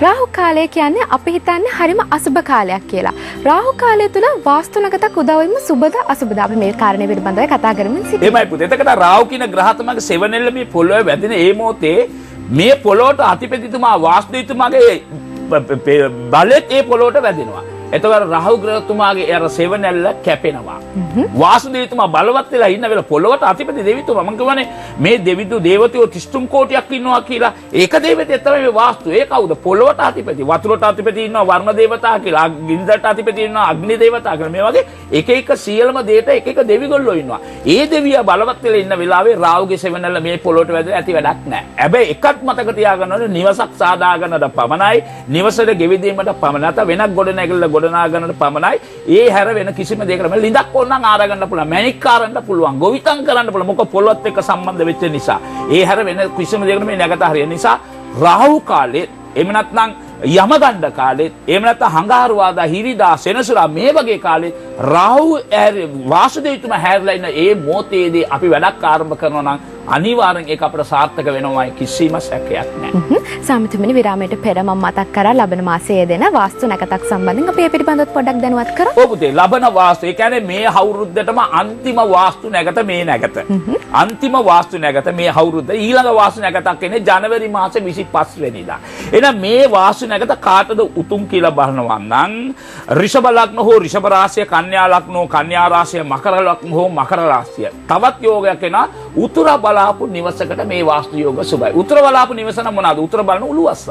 S1: රාහු කාලය කියන්නේ අපි හිතන්නේ හරිම අසුබ කාලයක් කියලා. රාහු කාලය තුල වාස්තුනගතක් උදව් වීම සුබද අසුබද අපි මේ කාරණේ පිළිබඳව කතා කරමින් සිටිනවා.
S2: එමයි පුතේ. එතකොට රාහු කියන ග්‍රහ තමගේ සෙවණෙල්ල මේ පොළොවේ වැදින ඒ මොහොතේ මේ පොළොවට අධිපතිතුමා වාස්තුතුමාගේ බලෙත් ඒ පොළොවට වැදෙනවා. එතකොට රාහු ග්‍රහතුමාගේ අර සෙවණැල්ල කැපෙනවා. වාසුදේවතුමා බලවත් වෙලා ඉන්න වෙලාව පොළොවට අධිපති දෙවිතුමා මම කියන්නේ මේ දෙවිදු දේවතයෝ 33 කෝටියක් ඉන්නවා කියලා. ඒක දෙවිතෙක් තමයි මේ වාස්තු. ඒ කවුද? පොළොවට අධිපති. වතුරට අධිපති ඉන්නවා වර්ණ දේවතා කියලා. ගින්දරට අධිපති ඉන්නවා අග්නි දේවතා කියලා. මේ වගේ එක එක සියලුම දේට එක එක දෙවිගොල්ලෝ ඉන්නවා. ඒ දෙවියා බලවත් වෙලා ඉන්න වෙලාවේ රාහුගේ සෙවණැල්ල මේ පොළොවට වැදලා ඇති වැඩක් නැහැ. හැබැයි එකක් මතක තියාගන්න ඕනේ නිවසක් සාදාගන්නට පමණයි. නිවසට ගෙවිදීමට පමණ නැත වෙනක් ගොඩ නැගිලා ගොඩනා ගන්නට පමණයි. ඒ හැර වෙන කිසිම දෙයකට මම ලිඳක් ඕනනම් ආර ගන්න පුළුවන්. මැණික් ආරන්න පුළුවන්. ගොවිතැන් කරන්න පුළුවන්. මොකද පොළොවත් එක්ක සම්බන්ධ වෙච්ච නිසා. ඒ හැර වෙන කිසිම දෙයකට මේ නැගත හරිය නිසා රාහු කාලේ එහෙම නැත්නම් යමගණ්ඩ කාලේ එහෙම නැත්නම් හංගාරුවාදා හිරිදා සෙනසුරා මේ වගේ කාලේ රාහු වාසුදේවතුමා හැරලා ඉන්න ඒ මොහොතේදී අපි වැඩක් ආරම්භ කරනවා නම් අනිවාර්යෙන් ඒක අපට සාර්ථක වෙනවා කිසිම සැකයක් නැහැ.
S1: සාමිතුමිනි විරාමයට පෙර මම මතක් කරා ලබන මාසයේ දෙන වාස්තු නැකතක් සම්බන්ධයෙන් අපි ඒ පිළිබඳව පොඩ්ඩක් දැනුවත් කරමු.
S2: ඔව් පුතේ ලබන වාස්තු ඒ කියන්නේ මේ අවුරුද්දටම අන්තිම වාස්තු නැකත මේ නැකත. අන්තිම වාස්තු නැකත මේ අවුරුද්ද ඊළඟ වාස්තු නැකතක් එන්නේ ජනවැරි මාසේ 25 වෙනිදා. එහෙනම් මේ වාස්තු නැකත කාටද උතුම් කියලා බලනවා නම් රිෂභ ලග්න හෝ රිෂභ රාශිය කන්‍යා ලග්න හෝ කන්‍යා රාශිය මකර ලග්න හෝ මකර රාශිය. තවත් යෝගයක් එනවා උතුර බලාපු නිවසකට මේ වාස්තු යෝග සුබයි. උතුර බලාපු නිවස නම් මොනවාද? උතුර බලන උළුවස්ස.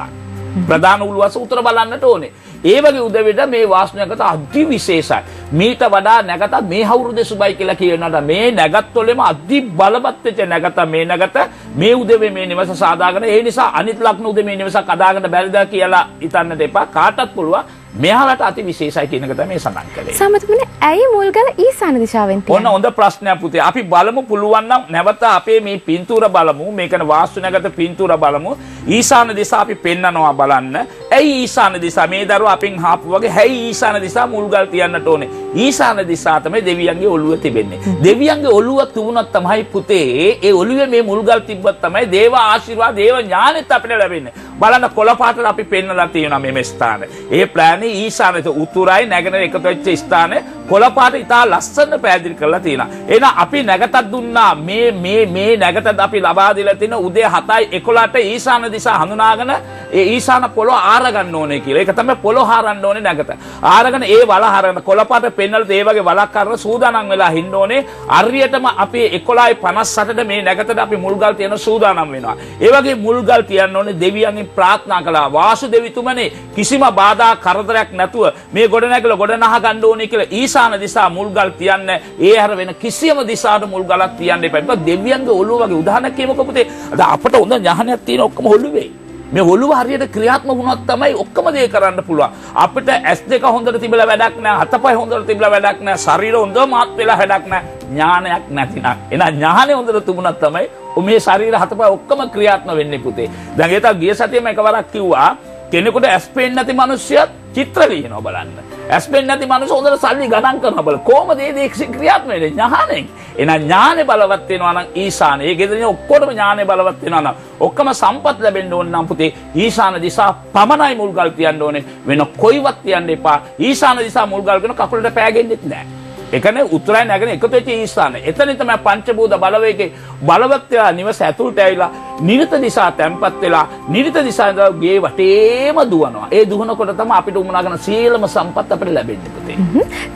S2: ප්‍රධාන උළුවස්ස උතුර බලන්නට ඕනේ. ඒ වගේ උදවියට මේ වාස්තු නැකත අති විශේෂයි. මීට වඩා නැකත මේ අවුරුද්දේ සුබයි කියලා කියනවා. මේ නැගත් වලෙම අති බලවත් වෙච්ච නැකත මේ නැකත මේ උදවේ මේ නිවස සාදාගෙන ඒ නිසා අනිත් ලග්න උදේ මේ නිවසක් අදාගෙන බැරිද කියලා හිතන්නට එපා. කාටත් පුළුවන් මෙහාට අති විශේෂයි කියන එක තමයි සඳහන් කළේ.
S1: සමතුමනේ ඇයි මුල්ගල ඊසාන දිශාවෙන් තියෙන්නේ?
S2: ඔන්න හොඳ ප්‍රශ්නයක් පුතේ. අපි බලමු පුළුවන් නම් නැවත අපේ මේ පින්තූර බලමු. මේකන වාස්තු නැගත පින්තූර බලමු. ඊසාන දිශා අපි පෙන්නනවා බලන්න. ඇයි ඊසාන දිශා මේ දරුවා අපෙන් හාපු වගේ ඇයි ඊසාන දිශා මුල්ගල් තියන්නට ඕනේ? ඊසාන දිශා තමයි දෙවියන්ගේ ඔළුව තිබෙන්නේ. දෙවියන්ගේ ඔළුව තුනක් තමයි පුතේ. ඒ ඔළුවේ මේ මුල්ගල් තිබ්බත් තමයි දේව ආශිර්වාද දේව ඥානෙත් අපිට ලැබෙන්නේ. බලන්න කොළ පාටට අපි පෙන්නලා තියෙනවා මේ ස්ථාන. ඒ ප්ලෑන් ඊසානයේ උතුරයි නැගෙනහිර එකතු වෙච්ච ස්ථානේ කොළපාට ඉතා ලස්සන පැහැදිලි කරලා තියෙනවා. එහෙනම් අපි නැගතක් දුන්නා මේ නැගතත් අපි ලබා දීලා තියෙන උදේ 7:11ට ඊසාන දිශා හඳුනාගෙන ඒ ඊසාන පොළොව ආර ගන්න ඕනේ කියලා. ඒක තමයි පොළොව හරන්න ඕනේ නැගත. ආරගෙන ඒ වල හරගෙන කොළපාට පෙන්නලා ඒ වගේ වලක් අරන සූදානම් වෙලා ඉන්න ඕනේ. හරියටම අපි 11:58ට මේ නැගතට අපි මුල්ගල් තියන සූදානම් වෙනවා. ඒ වගේ මුල්ගල් තියන්න ඕනේ දෙවියන්ගෙන් ප්‍රාර්ථනා කළා. වාසුදේවිතුමනේ කිසිම බාධා කරදරයක් නැතුව මේ ගොඩනැගිල්ල ගොඩනහ ගන්න ඕනේ කියලා ඊසාන දිශා මුල්ගල් තියන්න. ඒ හැර වෙන කිසියම් දිශාවට මුල්ගලක් තියන්න එපා. ඒක දෙවියන්ගේ ඔළුව වගේ උදාහරණයක් කියමුකෝ පුතේ. අද අපට හොඳ ඥානයක් තියෙන ඔක්කොම ඔළුවේ. මේ ඔළුව හරියට ක්‍රියාත්මක වුණොත් තමයි ඔක්කොම දේ කරන්න පුළුවන්. අපිට S2 හොඳට තිබිලා වැඩක් නැහැ. හතපය හොඳට තිබිලා වැඩක් නැහැ. ශරීර හොඳ මාත් වෙලා වැඩක් නැහැ. ඥානයක් නැතිනම්. එහෙනම් ඥානෙ හොඳට තිබුණත් තමයි මේ ශරීර හතපය ඔක්කොම ක්‍රියාත්මක වෙන්නේ පුතේ. දැන් ඒක ගිය සතියේම එකවරක් කිව්වා කෙනෙකුට S පේන්නේ නැති මිනිස්සුත් චිත්‍ර ලියනවා බලන්න. S පේන්නේ නැති මිනිස්සු හොඳට සල්ලි ගණන් කරනවා බලන්න. කොහොමද මේ ක්‍රියාත්මක වෙන්නේ? ඥානෙන්. එහෙනම් ඥානෙ බලවත් වෙනවා නම් ඊසාන. ඒ ගෙදරින් ඔක්කොටම ඥානෙ බලවත් වෙනවා නම් ඔක්කොම සම්පත් ලැබෙන්න ඕන නම් පුතේ ඊසාන දිශා පමණයි මුල්ගල් තියන්න ඕනේ. වෙන කොයිවත් තියන්න එපා. ඊසාන දිශා මුල්ගල් කරන කකුලට පෑගෙන්නෙත් නැහැ. ඒකනේ උතුරයි නැගෙන එකතු වෙච්ච ඊසාන. එතනින් තමයි පංචභූත බලවේගයේ බලවත් වෙලා නිවස ඇතුළට ඇවිලා නිරිත දිශා තැම්පත් වෙලා නිරිත දිශාව ගේ වටේම දුවනවා. ඒ දුවනකොට තමයි අපිට උමනා කරන සීලම සම්පත් අපිට ලැබෙන්නේ පුතේ.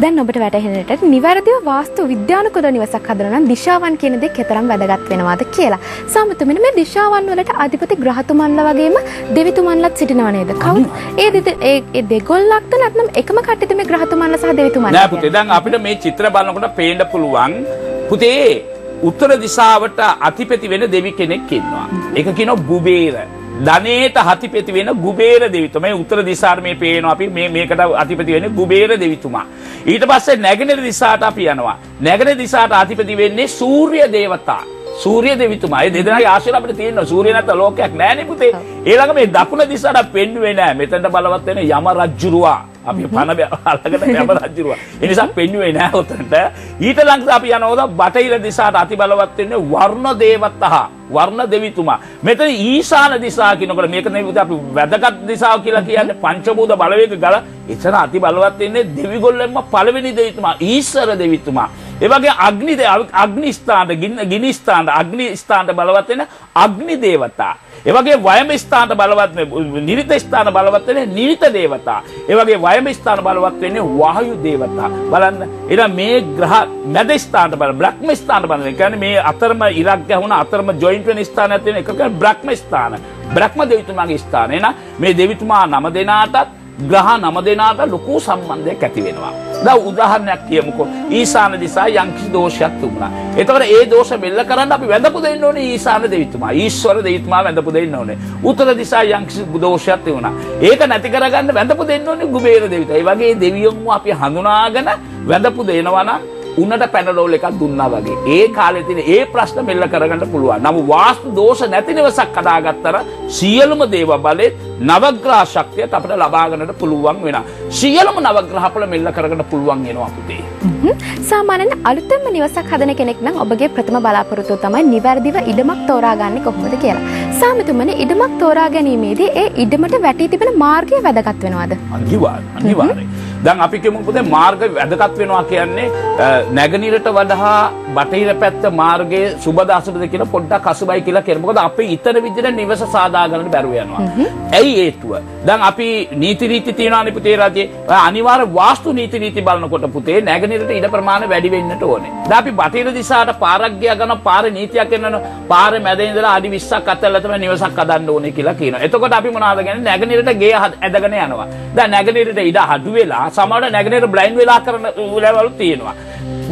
S1: දැන් ඔබට වැටහෙන්නට නිවැරදිව වාස්තු විද්‍යානුකූල නිවසක් හදනවා නම් දිශාවන් කියන දේ කතරම් වැදගත් වෙනවාද කියලා. සාමතුමිනේ මේ දිශාවන් වලට අධිපති ග්‍රහතුමන්ලා වගේම දෙවිතුමන්ලාත් සිටිනව නේද? කවුද? ඒ දෙගොල්ලක්ද නැත්නම් එකම කට්ටියද මේ ග්‍රහතුමන්ලා සහ දෙවිතුමන්ලා?
S2: නෑ පුතේ. දැන් අපිට මේ චිත්‍ර බලනකොට පේන්න පුළුවන් පුතේ උත්තර දිශාවට අධිපති වෙන දෙවි කෙනෙක් ඉන්නවා. ඒක කියනවා ගුබේර. ධනේට අධිපති වෙන ගුබේර දෙවිතුමා. මේ උත්තර දිශාවට මේ පේනවා අපි මේකට අධිපති වෙන්නේ ගුබේර දෙවිතුමා. ඊට පස්සේ නැගෙනහිර දිශාවට අපි යනවා. නැගෙනහිර දිශාවට අධිපති වෙන්නේ සූර්ය දේවතා. සූර්ය දෙවිතුමා. ඒ දෙදෙනාගේ ආශිර්වාද අපිට තියෙනවා. සූර්ය නැත්නම් ලෝකයක් නැහැ නේ පුතේ. ඊළඟ මේ දකුණ දිශාවට පෙන්නුවේ නැහැ. මෙතනට බලවත් වෙන යම රජුරුවා. අපි පන අල්ලගෙන යම රජුරුවා. ඒ නිසා පෙන්වුවේ නෑ උතනට. ඊට ළඟට අපි යනවද බටහිර දිශාට අති බලවත් වෙන්නේ වර්ණ දේවතහ. වර්ණ දෙවිතුමා. මෙතන ඊශාන දිශා කියනකොට මේක නෙවෙයි අපි වැදගත් දිශාව කියලා කියන්නේ පංචභූත බලවේග ගල. එතන අති බලවත් වෙන්නේ දෙවිගොල්ලන්ම පළවෙනි දෙවිතුමා ඊශ්වර දෙවිතුමා. ඒ වගේ අග්නි ස්ථාන ගිනි ස්ථාන අග්නි ස්ථානට බලවත් වෙන අග්නි දේවතා. ඒ වගේ වයම ස්ථානට බලවත් වෙන නිරිත ස්ථාන බලවත් වෙන නිරිත දේවතා. ඒ වගේ වයම ස්ථාන බලවත් වෙන්නේ වායු දේවතා. බලන්න. එහෙනම් මේ ග්‍රහ මැද ස්ථානට බ්‍රහ්ම ස්ථානට බලන්න. ඒ කියන්නේ මේ අතරම ඉරක් ගැහුණ අතරම ජොයින්ට් වෙන ස්ථානයක් තියෙන එක කියන්නේ බ්‍රහ්ම ස්ථාන. බ්‍රහ්ම දෙවිතුමාගේ ස්ථාන. එහෙනම් මේ දෙවිතුමා නම දෙනාටත් ග්‍රහ නම දෙනාට ලොකු සම්බන්ධයක් ඇති වෙනවා. දැන් උදාහරණයක් කියමුකෝ. ඊශාන දිශා යම්කිසි දෝෂයක් තිබුණා. එතකොට ඒ දෝෂ මෙල්ල කරන්න අපි වැඳපු දෙන්න ඕනේ ඊශාන දෙවිතුමා. ඊශ්වර දෙවිතුමා වැඳපු දෙන්න ඕනේ. උත්තර දිශා යම්කිසි දෝෂයක් තිබුණා. ඒක නැති කරගන්න වැඳපු දෙන්න ඕනේ කුබේර දෙවිතුමා. ඒ වගේ දෙවියන්ව අපි හඳුනාගෙන වැඳපු දෙනවා නම් උන්නට පැනරෝල් එකක් දුන්නා වගේ. ඒ කාලේ තියෙන ඒ ප්‍රශ්න මෙල්ල කරගන්න පුළුවන්. නමුත් වාස්තු දෝෂ නැති නිවසක් හදාගත්තර සියලුම දේව බලේ නවග්‍රහ ශක්තියත් අපිට ලබා ගන්නට පුළුවන් වෙනවා. සියලුම නවග්‍රහ අපල මෙල්ල කරගන්න පුළුවන් වෙනවා පුතේ.
S1: සාමාන්‍යයෙන් අලුතෙන්ම නිවසක් හදන කෙනෙක් නම් ඔබගේ ප්‍රථම බලාපොරොත්තුව තමයි නිවැරදිව ඉඩමක් තෝරාගන්නේ කොහොමද කියලා. සාමිතුමනි ඉඩමක් තෝරා ගැනීමේදී ඒ ඉඩමට වැටී තිබෙන මාර්ගය වැදගත් වෙනවද?
S2: අනිවාර්යයෙන්. දැන් අපි කියමු පුතේ මාර්ග වැදගත් වෙනවා කියන්නේ නැගණිරට වඩා බටහිර පැත්ත මාර්ගයේ සුබද අසුබද කියලා පොඩ්ඩක් අසුබයි කියලා කියන. මොකද අපි ඊතර විදිහට නිවස සාදා ගන්න බැරුව යනවා. ඇයි හේතුව? දැන් අපි නීති රීති තියනවානේ පුතේ රජේ. අනිවාර්ය වාස්තු නීති රීති බලනකොට පුතේ නැගණිරට ඉඩ ප්‍රමාණය වැඩි වෙන්නට ඕනේ. දැන් අපි බටහිර දිශාවට පාරක් ගියා ගන්න පාරේ නීතියක් එන්නන පාරේ මැද ඉඳලා අඩි 20ක් අතල්ලා තමයි නිවසක් හදන්න ඕනේ කියලා කියනවා. එතකොට අපි මොනවද කියන්නේ නැගණිරට ගේ ඇදගෙන යනවා. දැන් නැගණිරට ඉඩ අඩු වෙලා සමහරවිට නැගණිර බ්ලයින්ඩ් වෙලා කරන ලෙවල් තියෙනවා.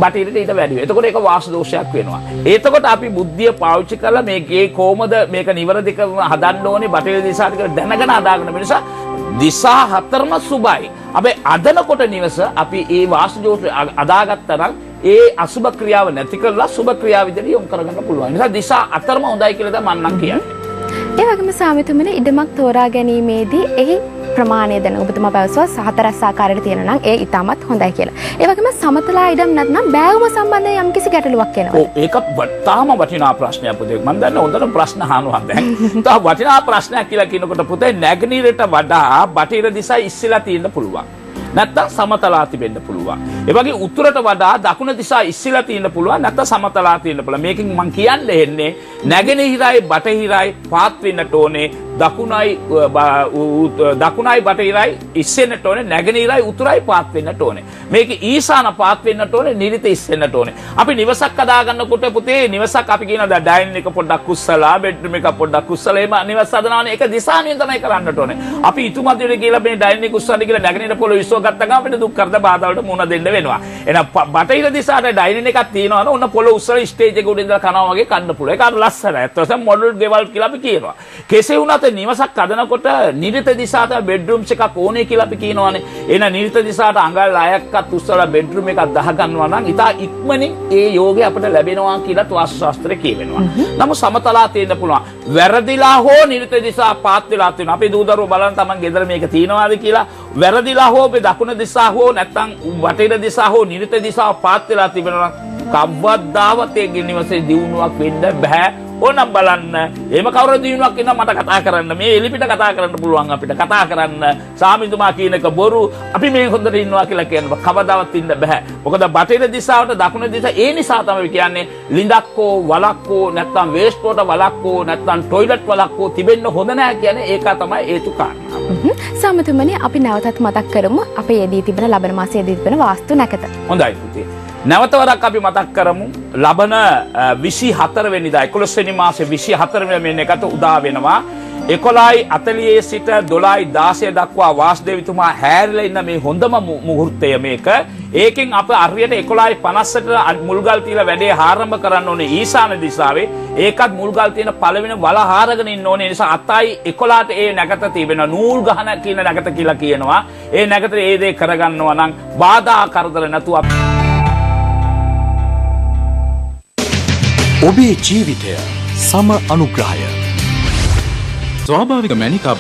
S2: බටහිරට ඊට වැඩි වෙනවා. එතකොට ඒක වාස්තු දෝෂයක් වෙනවා. එතකොට අපි බුද්ධිය පාවිච්චි කරලා මේකේ කොහොමද මේක නිවැරදිව හදන්න ඕනේ බටහිර දිශාවට කියලා දැනගෙන හදාගන්න නිසා දිශා හතරම සුබයි. හැබැයි අදනකොට නිවස අපි ඒ වාස්තු දෝෂ අදාගත්තා නම් ඒ අසුබ ක්‍රියාව නැති කරලා සුබ ක්‍රියාව විදිහට යොමු කරගන්න පුළුවන්. ඒ නිසා දිශා හතරම හොඳයි කියලා තමයි මම කියන්නේ.
S1: ඒ වගේම සාමිතුමනි ඉඩමක් තෝරා ගැනීමේදී එහි ප්‍රමාණය දැන ඔබතුමා පැවසුවා හතරස් ආකාරයට තියෙන නම් ඒ ඉතාමත් හොඳයි කියලා. ඒ වගේම සමතලා ඉඩම් නැත්නම් බෑවුම සම්බන්ධයෙන් යම්කිසි ගැටලුවක් එනවා.
S2: ඔව් ඒක තාම වටිනා ප්‍රශ්නයක් පුතේ. මම දන්නේ හොඳට ප්‍රශ්න අහනවා දැන්. තා වටිනා ප්‍රශ්නයක් කියලා කියනකොට පුතේ නැගණිරට වඩා බටහිර දිශා ඉස්සෙලා තියෙන්න පුළුවන්. නැත්තම් සමතලා තිබෙන්න පුළුවන්. ඒ වගේ උතුරට වඩා දකුණ දිශා ඉස්සෙලා තියෙන්න පුළුවන් නැත්තම් සමතලා තියෙන්න පුළුවන්. මේකෙන් මම කියන්නේ එන්නේ නැගෙනහිරයි බටහිරයි පාත් වෙන්නට ඕනේ. දකුණයි බටහිරයි ඉස්සෙන්නට ඕනේ. නැගෙනහිරයි උතුරයි පාත් වෙන්නට ඕනේ. මේක ඊශාන පාත් වෙන්නට ඕනේ. නිරිත ඉස්සෙන්නට ඕනේ. අපි නිවසක් හදාගන්නකොට පුතේ නිවසක් අපි කියනවා ඩයිනින් එක පොඩ්ඩක් කුස්සලා බෙඩ්රූම් එක පොඩ්ඩක් කුස්සලා එහෙම නිවස හදනවානේ. ඒක දිශානියෙන් තමයි කරන්නට ඕනේ. අපි ඉතුමදිනේ කියලා මේ ඩයිනින් කුස්සන්නේ කියලා නැගෙනහිර පොළොව විශ්ව ගත්ත ගමන් අපිට දුක් කරදර බාධා වලට මුහුණ දෙන්න වෙනවා. එහෙනම් බටහිර දිශාට ඩයිනින් එකක් තියෙනවනේ ඔන්න පොළොව උස්සලා ස්ටේජ් එක උඩ ඉඳලා කනවා වගේ කන්න පුළුවන්. ඒක අර ලස්සනයි. ඒත් මොඩල් ගෙවල් කියලා අපි කියනවා. කෙසේ වුණත් නිවසක් හදනකොට නිරිත දිශාට බෙඩ්රූම්ස් එකක් ඕනේ කියලා අපි කියනවානේ. එහෙනම් නිරිත දිශාට අඟල් 6ක්වත් උස්සලා බෙඩ්රූම් එකක් දහ ගන්නවා නම් ඉතා ඉක්මනින් ඒ යෝගය අපිට ලැබෙනවා කියලා වාස්තු ශාස්ත්‍රය කියවෙනවා. නමුත් සමතලා තියෙන්න පුළුවන්. වැරදිලා හෝ නිරිත දිශා පාත් වෙලා තියෙනවා. අපි දූදරුවෝ බලන්න තමන් ගෙදර මේක තියනවාද කියලා. වැරදිලා හෝ අපි දකුණ දිශා හෝ නැත්නම් බටහිර දිශා හෝ නිරිත දිශා පාත් වෙලා තිබෙනවා කවදාවත් ඒ නිවසේ දියුණුවක් වෙන්න බෑ. ඕනම් බලන්න. එහෙම කවුරු දිනුවක් ඉන්න මට කතා කරන්න. මේ එලිපිට කතා කරන්න පුළුවන් අපිට. කතා කරන්න. සාමිතුමා කියන එක බොරු. අපි මේ හොඳට ඉන්නවා කියලා කියනවා. කවදාවත් ඉන්න බෑ. මොකද බටහිර දිශාවට දකුණ දිශා ඒ නිසා තමයි කියන්නේ ලිඳක්කෝ වලක්කෝ නැත්නම් වේස්ට් වලට වලක්කෝ නැත්නම් টয়ලට් වලක්කෝ තිබෙන්න හොඳ නැහැ කියන්නේ ඒක තමයි හේතු කාරණා.
S1: සාමිතුමනි අපි නැවතත් මතක් කරමු අපේ යෙදී තිබෙන ලබන මාසයේ යෙදී තිබෙන වාස්තු නැකත.
S2: හොඳයි පුතේ. නැවතවරක් අපි මතක් කරමු ලබන 24 වෙනිදා 11 වෙනි මාසේ 24 වෙනි මේකට උදා වෙනවා 11:40 සිට 12:16 දක්වා වාසුදේවතුමා හැරිලා ඉන්න මේ හොඳම මුහුර්තය මේක. ඒකෙන් අප හරියට 11:50ට මුල්ගල් තියලා වැඩේ ආරම්භ කරන්න ඕනේ ඊශාන දිශාවේ. ඒකත් මුල්ගල් තියෙන පළවෙනි වල හාරගෙන ඉන්න ඕනේ. ඒ නිසා 7:11ට ඒ නැගත තිබෙන නූල් ගහන කියන නැගත කියලා කියනවා. ඒ නැගත ඒ දේ කරගන්නවා නම් බාධා කරදර නැතුව
S4: ඔබේ ජීවිතය සම අනුග්‍රහය ස්වාභාවික මැනිකා